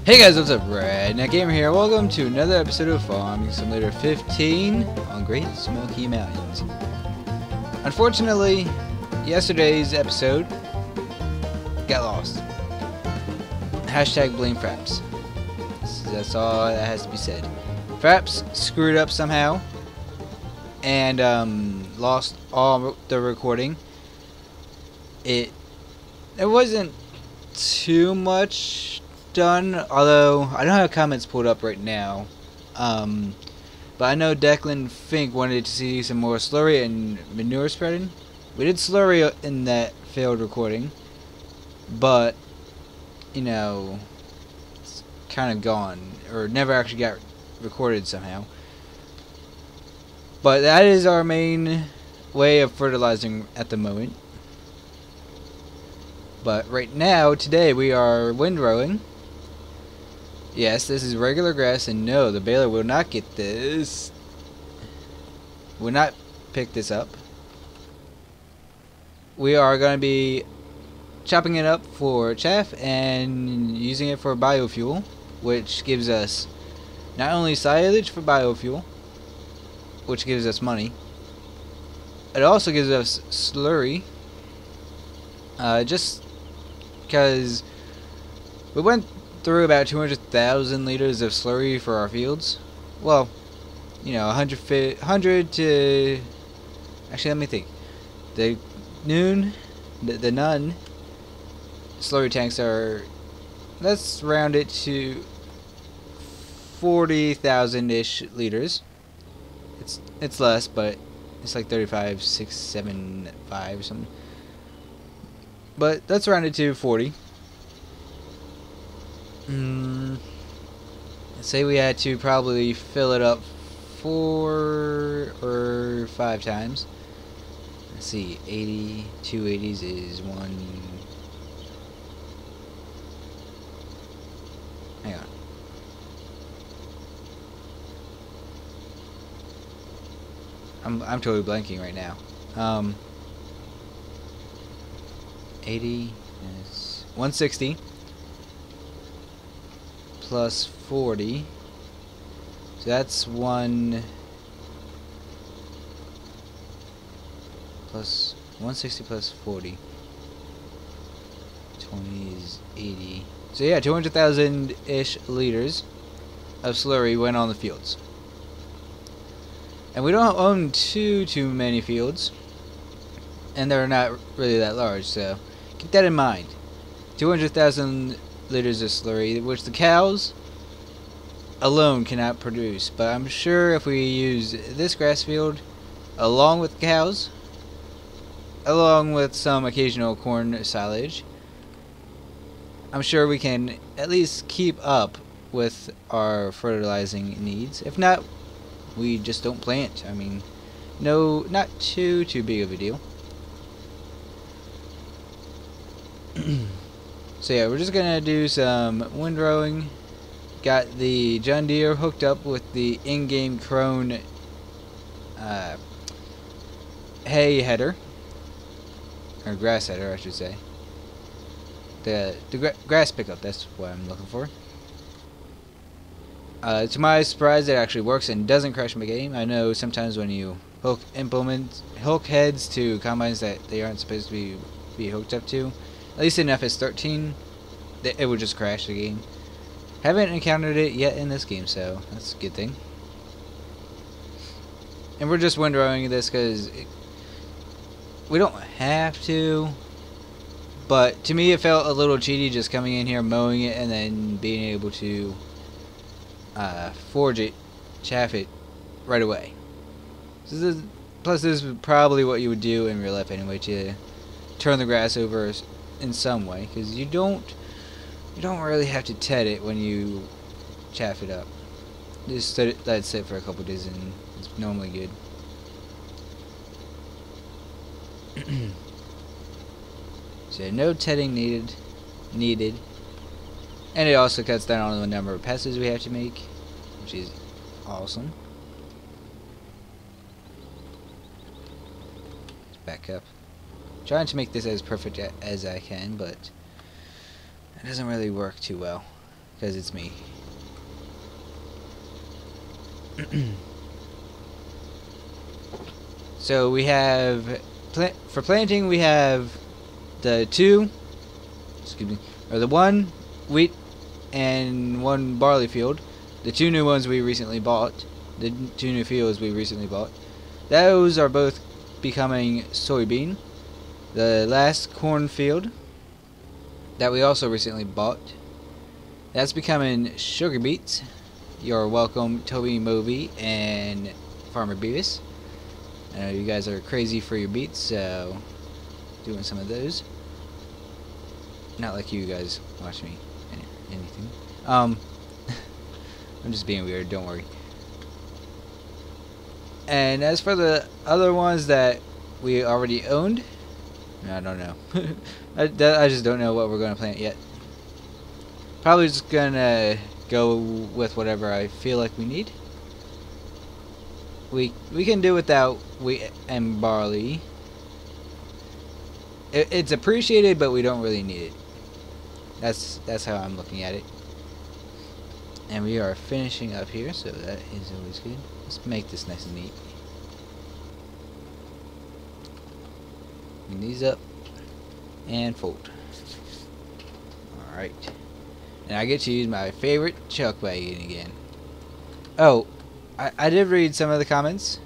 Hey guys, what's up? Redneck Gamer here. Welcome to another episode of Farming Simulator 15 on Great Smoky Mountains. Unfortunately, yesterday's episode got lost. Hashtag blame Fraps. That's all that has to be said. Fraps screwed up somehow and lost all the recording. It wasn't too much done, although I don't have comments pulled up right now, but I know Declan Fink wanted to see some more slurry and manure spreading. We did slurry in that failed recording, but you know, it's kind of gone, or never actually got recorded somehow. But that is our main way of fertilizing at the moment. But right now, today, we are windrowing. Yes, this is regular grass, and no, the baler will not get this. Will not pick this up. We are going to be chopping it up for chaff and using it for biofuel, which gives us not only silage for biofuel, which gives us money, it also gives us slurry, just because we went through about 200,000 liters of slurry for our fields. Well, you know, 100 to... Actually, let me think. The Nun slurry tanks are... Let's round it to 40,000-ish liters. It's less, but it's like 35,675 or something. But let's round it to 40. Let's say we had to probably fill it up 4 or 5 times. Let's see, 80, 280s is 1. Hang on. I'm totally blanking right now. 80 is 160. Plus 40, so that's 1 plus 160 plus 40. 20 is 80. So yeah, 200,000-ish liters of slurry went on the fields. And we don't own too many fields, and they're not really that large, so keep that in mind. 200,000 liters of slurry, which the cows alone cannot produce. But I'm sure if we use this grass field along with cows, along with some occasional corn silage, I'm sure we can at least keep up with our fertilizing needs. If not, we just don't plant. I mean, no, not too big of a deal. So yeah, we're just gonna do some windrowing. Got the John Deere hooked up with the in-game Crone hay header, or grass header, I should say. The grass pickup. That's what I'm looking for. To my surprise, it actually works and doesn't crash my game. I know sometimes when you hook heads to combines that they aren't supposed to be hooked up to, at least in FS13, it would just crash the game. Haven't encountered it yet in this game, so that's a good thing. And we're just windrowing this because we don't have to, but to me it felt a little cheaty just coming in here, mowing it, and then being able to forge it, chaff it right away. So plus this is probably what you would do in real life anyway, to turn the grass over in some way, because you don't really have to ted it when you chaff it up. Just let it sit for a couple days and it's normally good. So no tedding needed. And it also cuts down on the number of passes we have to make, which is awesome. Let's back up. Trying to make this as perfect as I can, but it doesn't really work too well. because it's me. So we have for planting we have the one wheat and one barley field, the two new ones we recently bought, the two new fields we recently bought. Those are both becoming soybean. The last corn field that we also recently bought, that's becoming sugar beets. You're welcome, Toby Moby and Farmer Beavis. I know you guys are crazy for your beets, so doing some of those. Not like you guys watch me anything. I'm just being weird, don't worry. And as for the other ones that we already owned, I don't know. I just don't know what we're going to plant yet. Probably just going to go with whatever I feel like we need. We can do without wheat and barley. It's appreciated, but we don't really need it. That's how I'm looking at it. And we are finishing up here, so that is always good. Let's make this nice and neat. Bring these up and fold. Alright. And I get to use my favorite chuck wagon again. Oh, I did read some of the comments.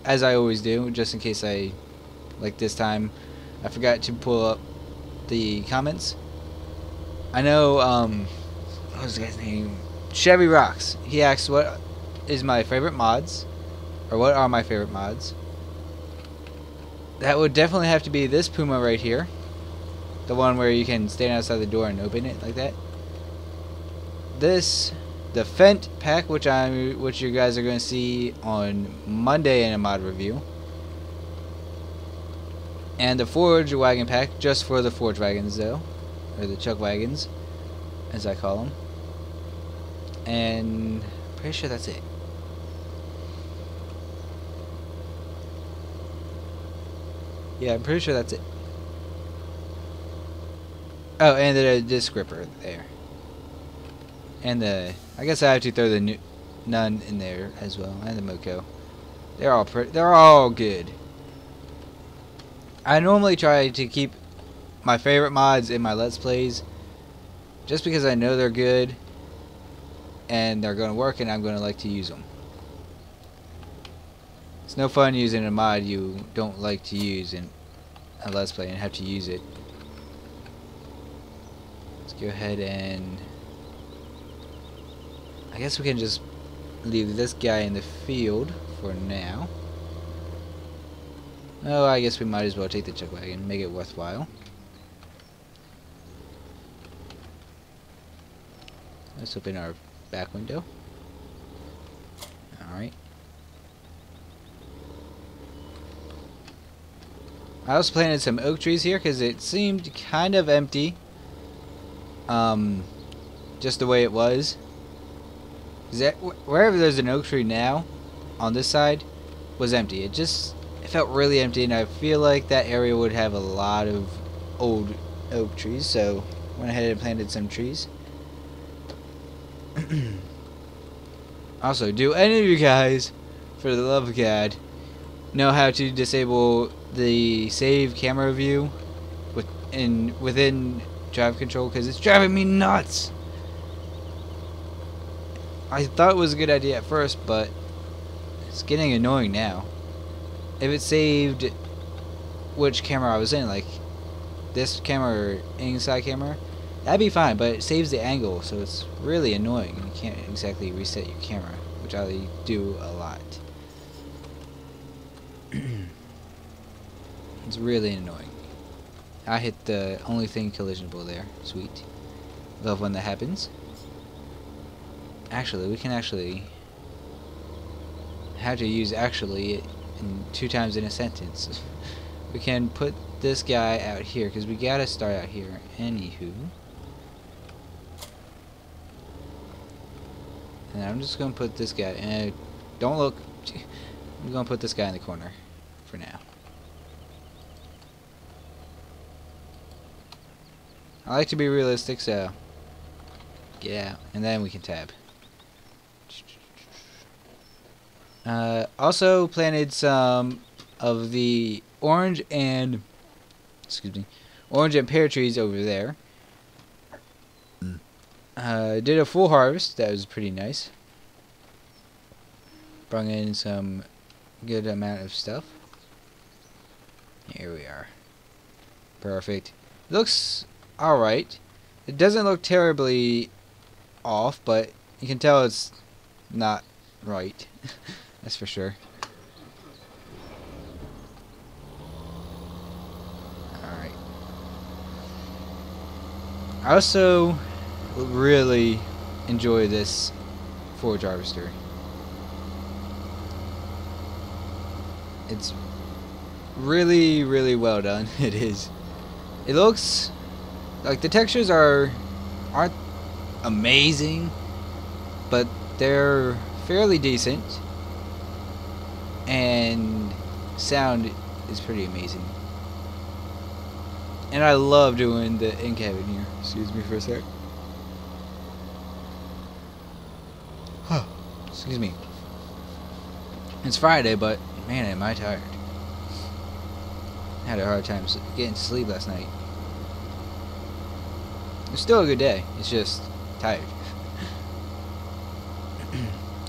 As I always do, just in case like this time, I forgot to pull up the comments. I know, what was the guy's name? Chevy Rocks. He asked what is my favorite mods, or what are my favorite mods. That would definitely have to be this Puma right here. The one where you can stand outside the door and open it like that. This, the Fent pack, which you guys are going to see on Monday in a mod review. And the Forge wagon pack, just for the Forge wagons though. Or the chuck wagons, as I call them. And pretty sure that's it. Yeah, I'm pretty sure that's it. Oh, and the disc gripper there. And I guess I have to throw the Nun in there as well, and the Moko. They're all good. I normally try to keep my favorite mods in my Let's Plays, just because I know they're good, and they're going to work, and I'm going to like to use them. It's no fun using a mod you don't like to use in a Let's Play and have to use it. Let's go ahead and I guess we can just leave this guy in the field for now. Oh, I guess we might as well take the chuck wagon, make it worthwhile. Let's open our back window. Alright. I also planted some oak trees here because it seemed kind of empty. Just the way it was. Wherever there's an oak tree now, on this side, was empty. It felt really empty, and I feel like that area would have a lot of old oak trees, so went ahead and planted some trees. Also, do any of you guys, for the love of God, know how to disable the save camera view within drive control? Because it's driving me nuts. I thought it was a good idea at first, but it's getting annoying now. If it saved which camera I was in, like this camera or inside camera, that'd be fine, but it saves the angle, so it's really annoying. You can't exactly reset your camera, which I do a lot. It's really annoying. I hit the only thing collisionable there. Sweet. Love when that happens. Actually, we can have to use actually in 2 times in a sentence. We can put this guy out here, because we gotta start out here. Anywho. And I'm just gonna put this guy, don't look, I'm gonna put this guy in the corner for now. I like to be realistic, so Get out. And then we can tab. Also planted some of the orange and pear trees over there. Did a full harvest. That was pretty nice. Brought in some good amount of stuff. Here we are. Perfect. Looks alright. It doesn't look terribly off, but you can tell it's not right. That's for sure. Alright. I also really enjoy this forage harvester. It's really, really well done. It is. It looks like the textures aren't amazing, but they're fairly decent, and sound is pretty amazing. And I love doing the in cabin here. Excuse me for a sec. Excuse me. It's Friday, but man, am I tired. I had a hard time getting to sleep last night. It's still a good day. It's just tired.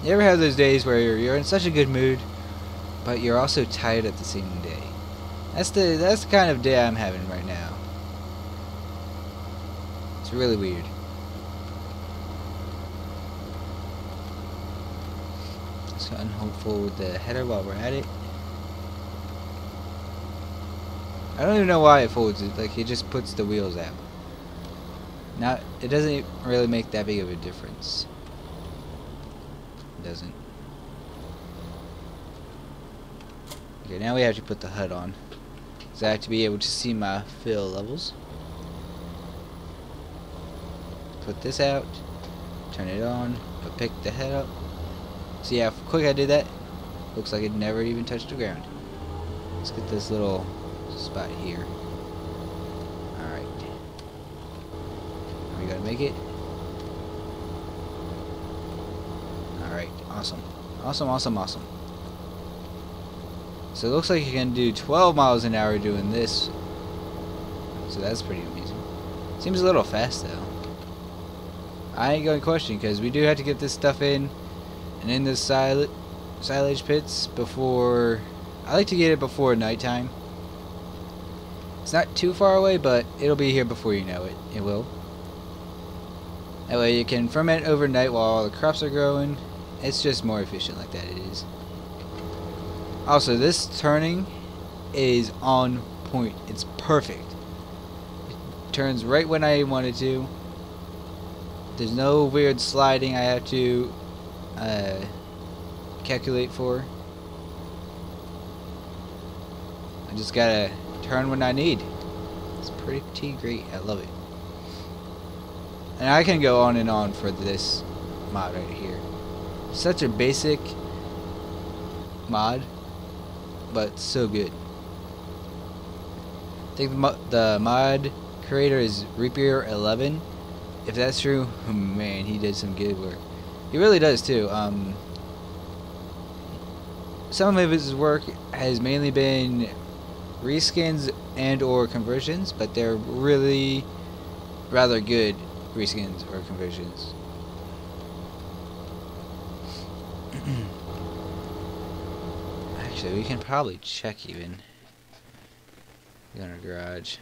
You ever have those days where you're in such a good mood, but you're also tired at the same day? That's the kind of day I'm having right now. It's really weird. So unhopeful with the header while we're at it. I don't even know why it folds it. Like, it just puts the wheels out. Now it doesn't really make that big of a difference. It doesn't. Okay, now we have to put the HUD on. So I have to be able to see my fill levels. Put this out. Turn it on. Pick the head up. See how quick I did that? Looks like it never even touched the ground. Let's get this little spot here. Alright. We gotta make it. Alright, awesome. Awesome, awesome, awesome. So it looks like you can do 12 miles an hour doing this. So that's pretty amazing. Seems a little fast though. I ain't gonna question, because we do have to get this stuff in and in the silage pits before. I like to get it before nighttime. It's not too far away, but it'll be here before you know it. It will. That way you can ferment overnight while all the crops are growing. It's just more efficient like that. It is. Also, this turning is on point. It's perfect. It turns right when I want it to. There's no weird sliding I have to calculate for. I just gotta turn when I need. It's pretty great. I love it. And I can go on and on for this mod right here. Such a basic mod, but so good. I think the mod creator is E11. If that's true, oh man, he did some good work. He really does too. Some of his work has mainly been reskins and or conversions, but they're really rather good reskins or conversions. Actually, we can probably check even in our garage.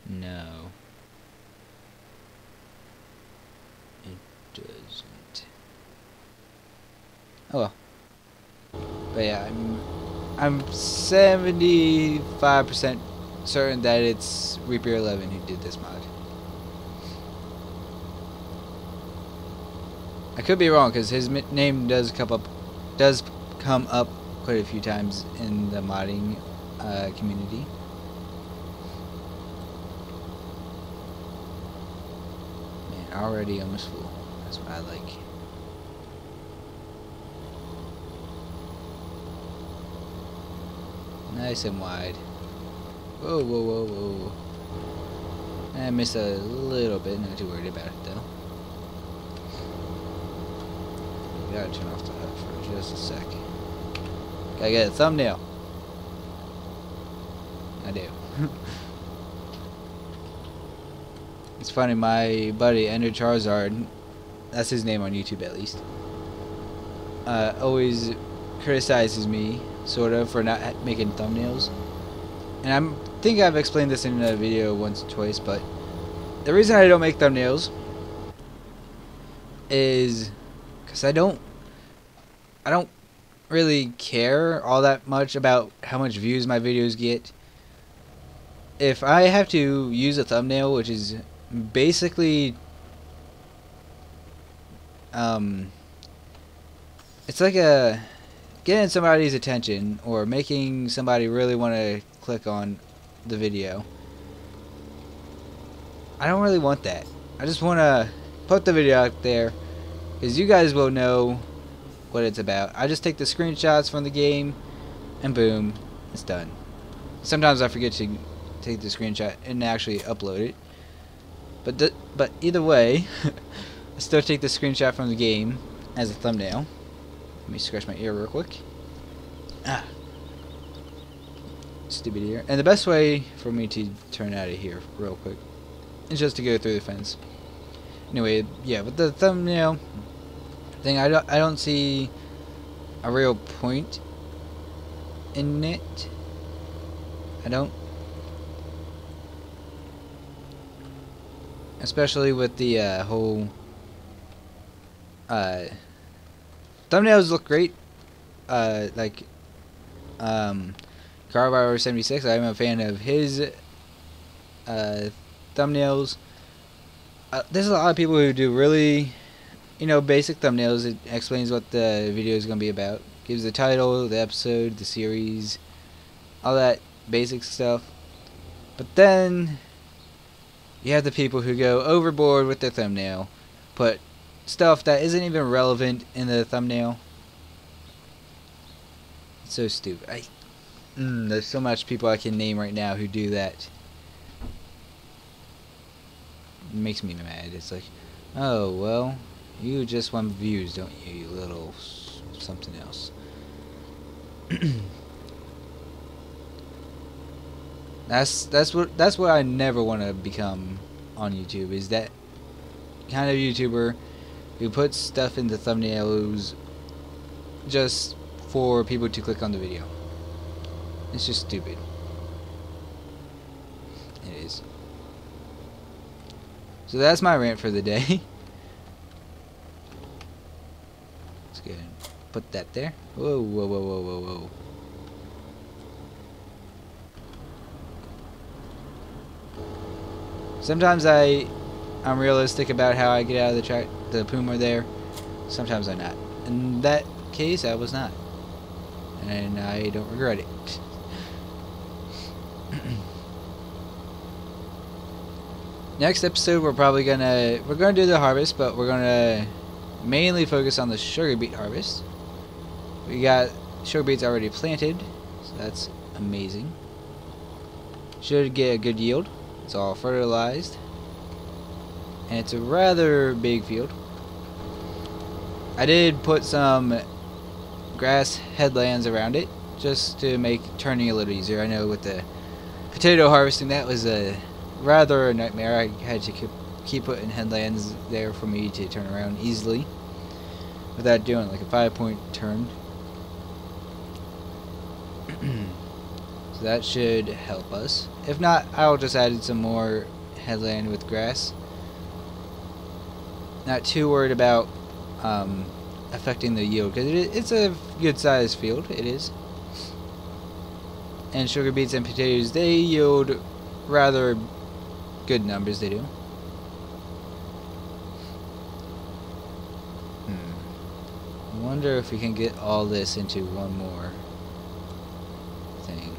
No, it doesn't. Oh well. But yeah, I'm 75% certain that it's Reaper 11 who did this mod. I could be wrong, because his name does come up quite a few times in the modding community. Man, already almost full. That's what I like. Nice and wide. Whoa, whoa, whoa, whoa. I missed a little bit, not too worried about it though. Gotta turn off the HUD for just a sec. Gotta get a thumbnail. I do. It's funny, my buddy Ender Charizard, that's his name on YouTube at least, always criticizes me, sort of, for not making thumbnails. And I think I've explained this in a video once or twice, but the reason I don't make thumbnails is because I don't really care all that much about how much views my videos get. If I have to use a thumbnail, which is basically it's like getting somebody's attention or making somebody really want to click on the video, I don't really want that. I just want to put the video out there because you guys will know what it's about. I just take the screenshots from the game and boom, it's done. Sometimes I forget to take the screenshot and actually upload it, but either way I still take the screenshot from the game as a thumbnail. Let me scratch my ear real quick. Ah, stupid ear. And the best way for me to turn out of here real quick is just to go through the fence. Anyway, yeah, with the thumbnail thing, I don't see a real point in it. I don't. Especially with the whole thumbnails look great. Like Carbar76, I'm a fan of his thumbnails. There's a lot of people who do really, basic thumbnails. It explains what the video is going to be about, gives the title, the episode, the series, all that basic stuff. But then you have the people who go overboard with their thumbnail, put stuff that isn't even relevant in the thumbnail. It's so stupid. There's so much people I can name right now who do that. It makes me mad. It's like, oh well, you just want views, don't you, you little something else. That's what I never want to become on YouTube, is that kind of YouTuber who puts stuff in the thumbnails just for people to click on the video. It's just stupid. It is. So that's my rant for the day. Let's go ahead and put that there. Whoa, whoa, whoa, whoa, whoa, whoa. Sometimes I'm realistic about how I get out of the Puma there. Sometimes I'm not. In that case, I was not. And I don't regret it. Next episode, we're gonna do the harvest, but we're gonna mainly focus on the sugar beet harvest. We got sugar beets already planted, so that's amazing. Should get a good yield. It's all fertilized, and it's a rather big field. I did put some grass headlands around it just to make turning a little easier. I know with the potato harvesting that was rather a nightmare. I had to keep putting headlands there for me to turn around easily without doing like a 5-point turn. So that should help us. If not, I'll just add some more headland with grass. Not too worried about affecting the yield, because it's a good sized field. It is. And sugar beets and potatoes, they yield rather good numbers. They do. I wonder if we can get all this into one more thing.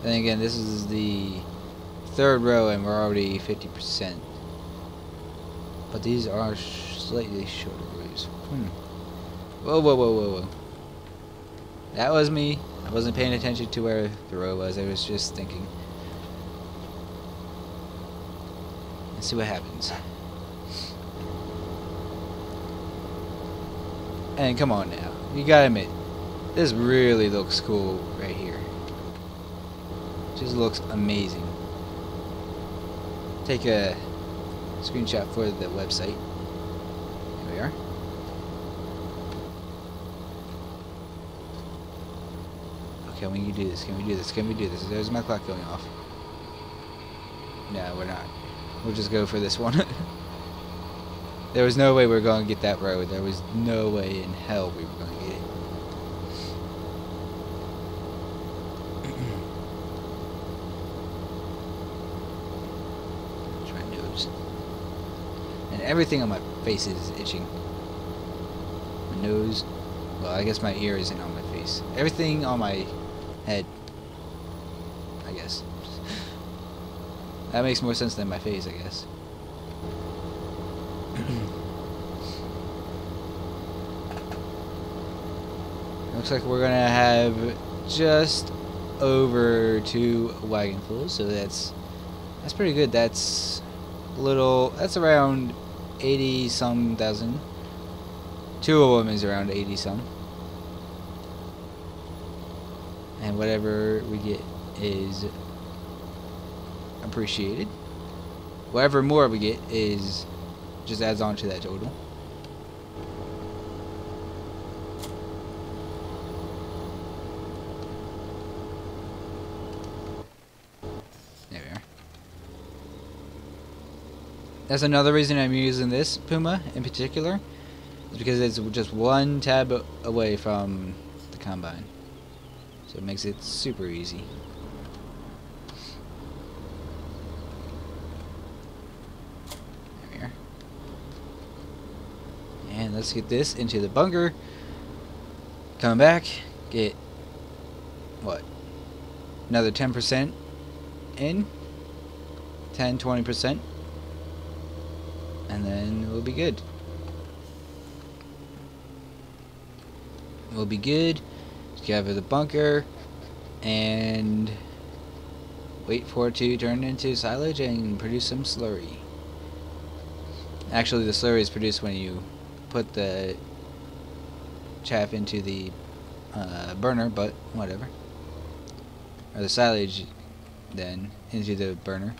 Then again, this is the third row and we're already 50%. But these are slightly shorter rows. Whoa, whoa, whoa, whoa, whoa. That was me I wasn't paying attention to where the road was. I was just thinking. Let's see what happens. And come on now. You gotta admit, this really looks cool right here. Just looks amazing. Take a screenshot for the website. There we are. Can we do this? Can we do this? Can we do this? There's my clock going off. No, we're not. We'll just go for this one. There was no way we were going to get that road. There was no way in hell we were going to get it. Try nose. And everything on my face is itching. My nose. Well, I guess my ear isn't on my face. Everything on my head. I guess. That makes more sense than my face, I guess. Looks like we're gonna have just over 2 wagonfuls, so that's pretty good. That's around 80-some thousand. 2 of them is around 80-some. And whatever we get is appreciated. Whatever more we get is just adds on to that total. There we are. That's another reason I'm using this Puma in particular, is because it's just 1 tab away from the Combine. So it makes it super easy. There we are. And let's get this into the bunker. Coming back, get what? Another 10% in. 10-20%. And then we'll be good. We'll be good. Gather the bunker and wait for it to turn into silage and produce some slurry. Actually, the slurry is produced when you put the chaff into the burner, but whatever. Or the silage then into the burner.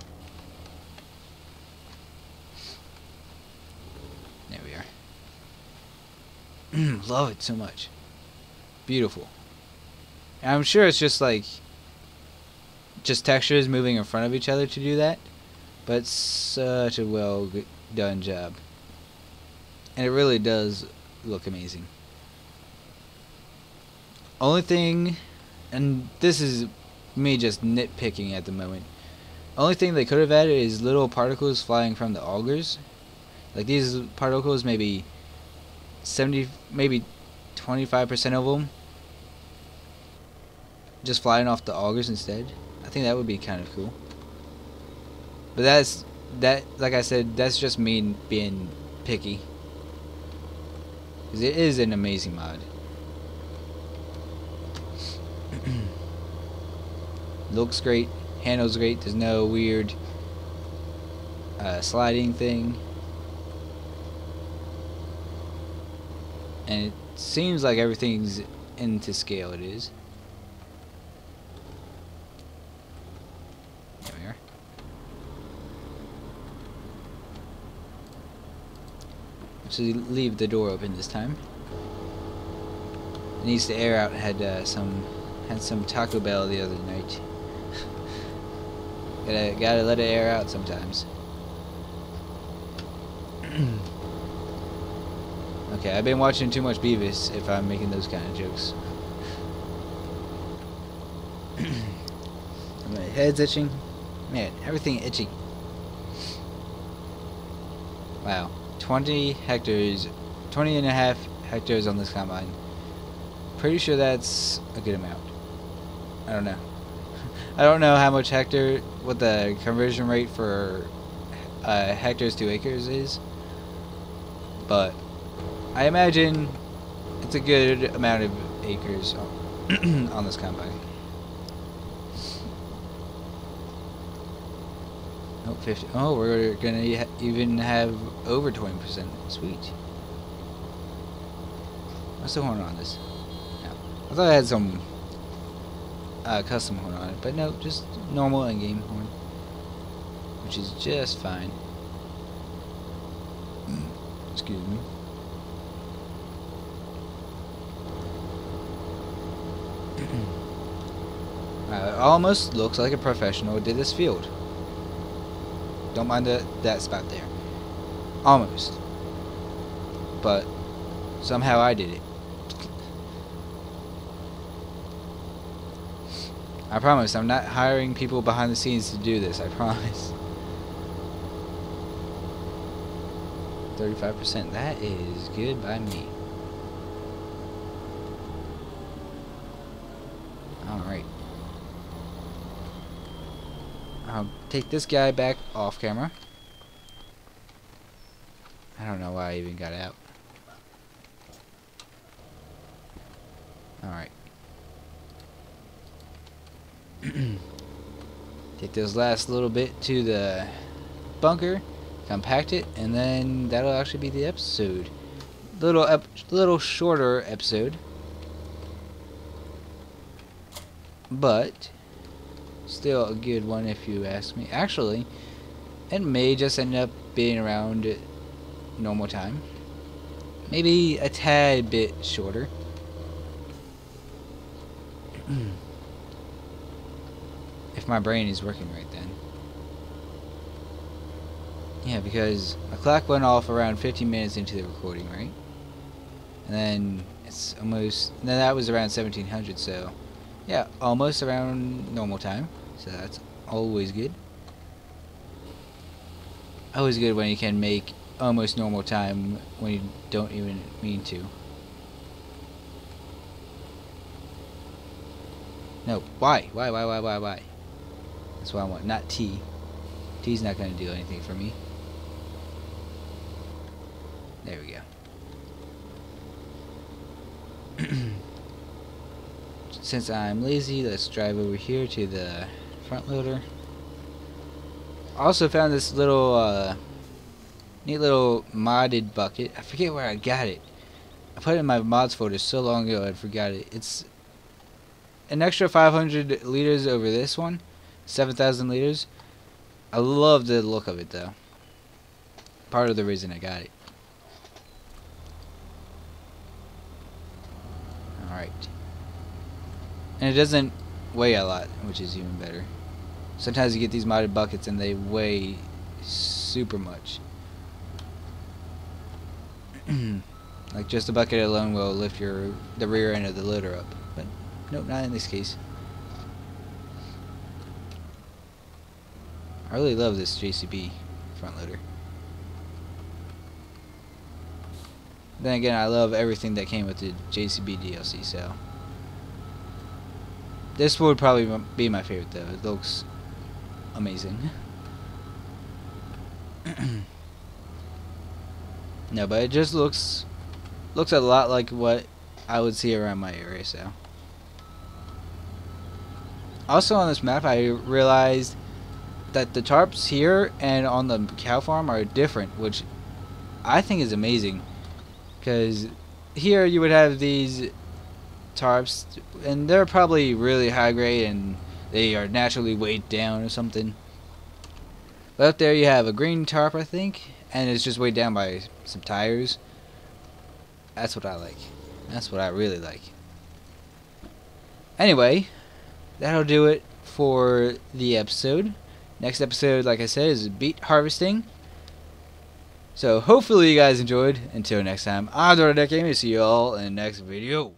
There we are. Love it so much. Beautiful. And I'm sure it's just like textures moving in front of each other to do that, but it's such a well done job, and it really does look amazing. Only thing, and this is me just nitpicking at the moment, only thing they could have added is little particles flying from the augers. Like these particles, maybe 25% of them just flying off the augers instead. I think that would be kind of cool. But like I said, that's just me being picky, because it is an amazing mod. Looks great, handles great. There's no weird sliding thing, and it seems like everything's into scale. It is. There we are. Actually, leave the door open this time. It needs to air out. Had some Taco Bell the other night. Gotta let it air out sometimes. Okay, I've been watching too much Beavis if I'm making those kind of jokes. My head's itching. Man, everything itchy. Wow. 20 hectares, 20 and a half hectares on this combine. Pretty sure that's a good amount. I don't know. I don't know how much what the conversion rate for hectares to acres is, but I imagine it's a good amount of acres on this combine. Oh, 50. Oh, we're gonna even have over 20%. Sweet. What's the horn on this? No. I thought I had some custom horn on it, but no, just normal in-game horn, which is just fine. Excuse me. It almost looks like a professional did this field. Don't mind that spot there. Almost. But somehow I did it. I promise, I'm not hiring people behind the scenes to do this, I promise. 35%, that is good by me. Alright. I'll take this guy back off camera. I don't know why I even got out. Alright. Take this last little bit to the bunker, compact it, and then that'll actually be the episode. Little shorter episode, but still a good one if you ask me. Actually, it may just end up being around normal time, maybe a tad bit shorter. If my brain is working right then. Yeah, because my clock went off around 15 minutes into the recording, right? And then it's almost, then that was around 1700, so yeah, almost around normal time. So that's always good. Always good when you can make almost normal time when you don't even mean to. No, why? Why? That's what I want, not T. T's not going to do anything for me. There we go. Since I'm lazy, let's drive over here to the front loader. Also found this little neat little modded bucket. I forget where I got it. I put it in my mods folder so long ago I forgot it. It's an extra 500 liters over this one. 7,000 liters. I love the look of it though. Part of the reason I got it. Alright. And it doesn't weigh a lot, which is even better. Sometimes you get these modded buckets and they weigh super much. Like just a bucket alone will lift the rear end of the loader up. But nope, not in this case. I really love this JCB front loader. Then again, I love everything that came with the JCB DLC, so this would probably be my favorite though. It looks amazing. No, but it just looks a lot like what I would see around my area, so. Also on this map, I realized that the tarps here and on the cow farm are different, which I think is amazing. Because here you would have these tarps, and they're probably really high grade and they are naturally weighed down or something. But up there you have a green tarp, I think, and it's just weighed down by some tires. That's what I like. That's what I really like. Anyway, that'll do it for the episode. Next episode, like I said, is beet harvesting. So hopefully you guys enjoyed. Until next time, I'm Dora Deck Gaming. See you all in the next video.